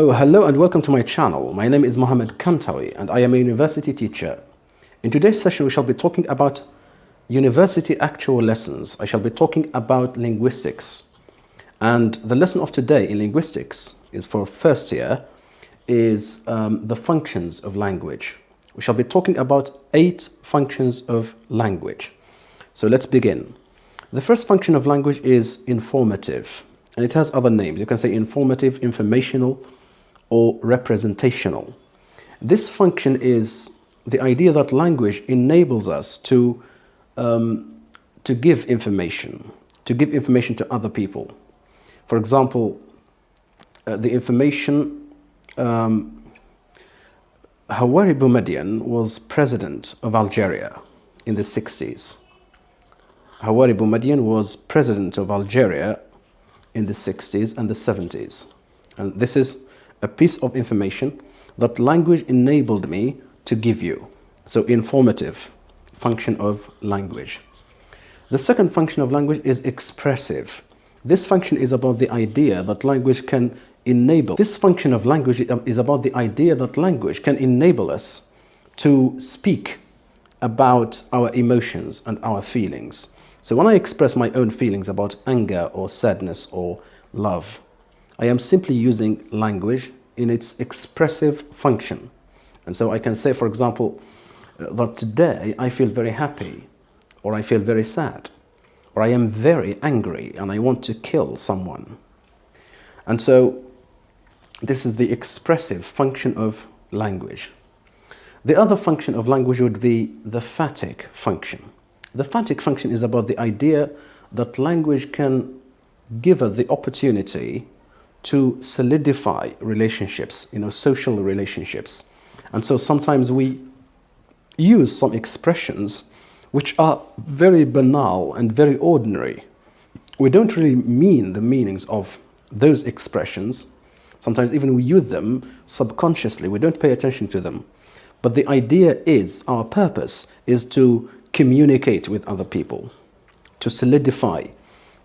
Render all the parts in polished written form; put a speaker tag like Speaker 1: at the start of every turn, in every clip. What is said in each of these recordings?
Speaker 1: Oh, hello and welcome to my channel. My name is Mohammed Kantawi and I am a university teacher. In today's session, we shall be talking about university actual lessons. I shall be talking about linguistics. And the lesson of today in linguistics is for first year is the functions of language. We shall be talking about 8 functions of language. So let's begin. The first function of language is informative, and it has other names. You can say informative, informational, or representational. This function is the idea that language enables us to give information to other people. For example, the information, Houari Boumediene was president of Algeria in the 60s. Houari Boumediene was president of Algeria in the 60s and the 70s. And this is a piece of information that language enabled me to give you. So informative function of language. The second function of language is expressive. This function is about the idea that language can enable. This function of language is about the idea that language can enable us to speak about our emotions and our feelings. So when I express my own feelings about anger or sadness or love, I am simply using language in its expressive function. And so I can say, for example, that today I feel very happy, or I feel very sad, or I am very angry and I want to kill someone. And so this is the expressive function of language. The other function of language would be the phatic function. The phatic function is about the idea that language can give us the opportunity to solidify relationships, social relationships. And so sometimes we use some expressions which are very banal and very ordinary. We don't really mean the meanings of those expressions. Sometimes even we use them subconsciously. We don't pay attention to them. But the idea is, our purpose is to communicate with other people, to solidify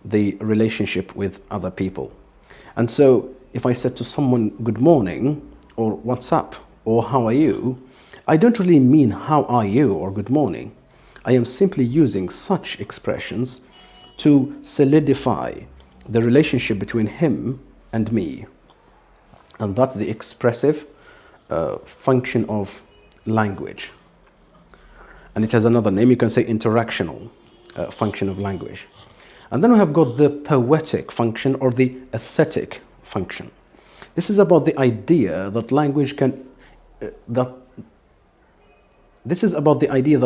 Speaker 1: the relationship with other people. And so if I said to someone, good morning, or what's up, or how are you, I don't really mean how are you or good morning. I am simply using such expressions to solidify the relationship between him and me. And that's the expressive function of language. And it has another name. You can say interactional function of language. And then we have got the poetic function or the aesthetic function. This is about the idea that language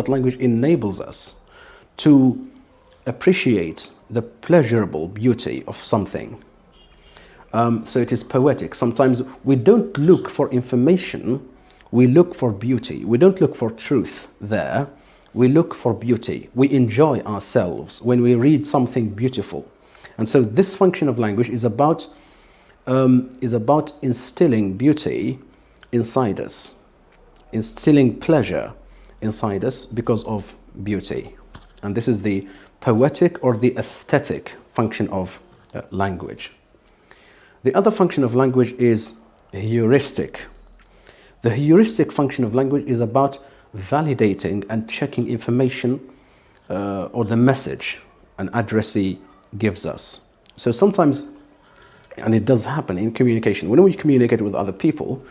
Speaker 1: language enables us to appreciate the pleasurable beauty of something. So it is poetic. Sometimes we don't look for information, we look for beauty. We don't look for truth there. We look for beauty. We enjoy ourselves when we read something beautiful. And so this function of language is about instilling beauty inside us, instilling pleasure inside us because of beauty. And this is the poetic or the aesthetic function of language. The other function of language is heuristic. The heuristic function of language is about validating and checking information or the message an addressee gives us. So sometimes, and it does happen in communication, when we communicate with other people,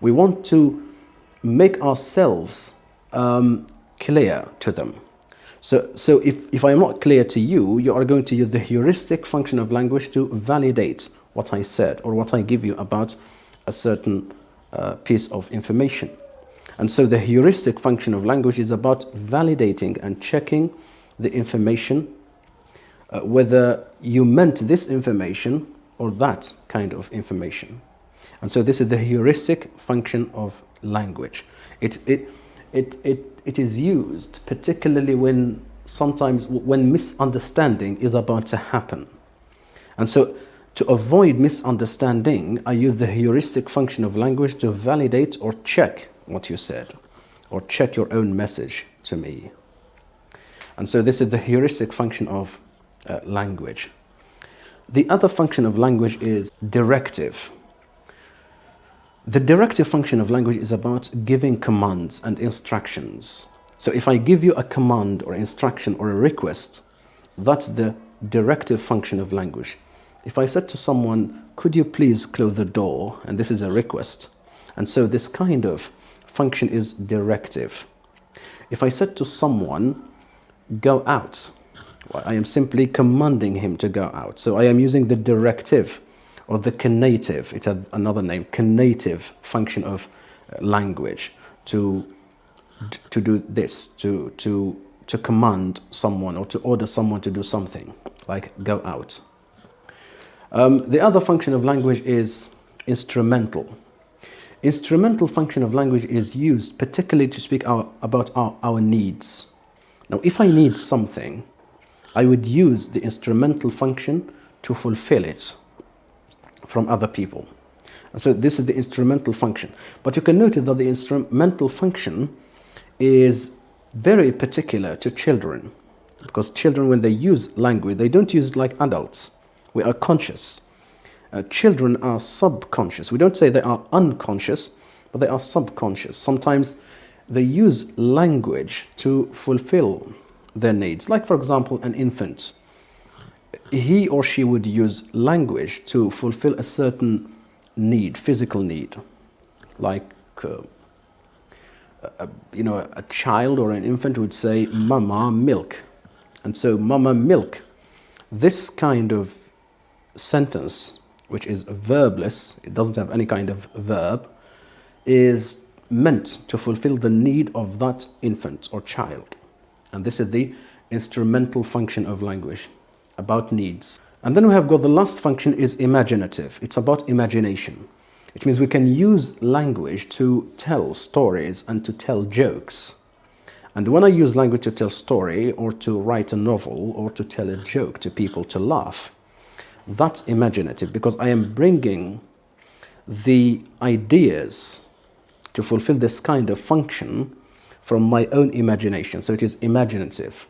Speaker 1: we want to make ourselves clear to them. So if I am not clear to you, you are going to use the heuristic function of language to validate what I said or what I give you about a certain piece of information. And so the heuristic function of language is about validating and checking the information, whether you meant this information or that kind of information. And so this is the heuristic function of language. It is used particularly when misunderstanding is about to happen. And so to avoid misunderstanding, I use the heuristic function of language to validate or check what you said, or check your own message to me. And so this is the heuristic function of language. The other function of language is directive. The directive function of language is about giving commands and instructions. So if I give you a command or instruction or a request, that's the directive function of language. If I said to someone, could you please close the door? And this is a request. And so this kind of function is directive. If I said to someone, go out, well, I am simply commanding him to go out. So I am using the directive or the conative, it had another name, conative function of language to do this, to command someone or to order someone to do something, like go out. The other function of language is instrumental. Instrumental function of language is used particularly to speak about our needs. Now, if I need something, I would use the instrumental function to fulfill it from other people. And so this is the instrumental function. But you can notice that the instrumental function is very particular to children, because children, when they use language, they don't use it like adults. We are conscious. Children are subconscious. We don't say they are unconscious, but they are subconscious. Sometimes they use language to fulfill their needs. Like, for example, an infant. He or she would use language to fulfill a certain need, physical need. Like, a child or an infant would say, Mama, milk. And so, Mama, milk. This kind of sentence, which is verbless, it doesn't have any kind of verb, is meant to fulfill the need of that infant or child. And this is the instrumental function of language, about needs. And then we have got the last function is imaginative. It's about imagination. It means we can use language to tell stories and to tell jokes. And when I use language to tell story or to write a novel or to tell a joke to people to laugh, that's imaginative, because I am bringing the ideas to fulfill this kind of function from my own imagination. So it is imaginative.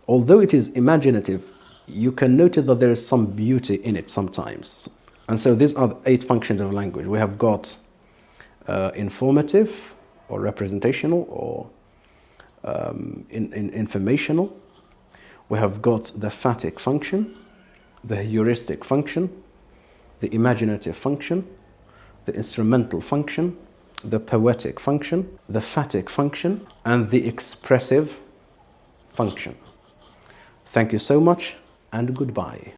Speaker 1: Although it is imaginative, you can notice that there is some beauty in it sometimes. And so these are the 8 functions of language. We have got informative or representational or informational. We have got the phatic function, the heuristic function, the imaginative function, the instrumental function, the poetic function, the phatic function, and the expressive function. Thank you so much, and goodbye.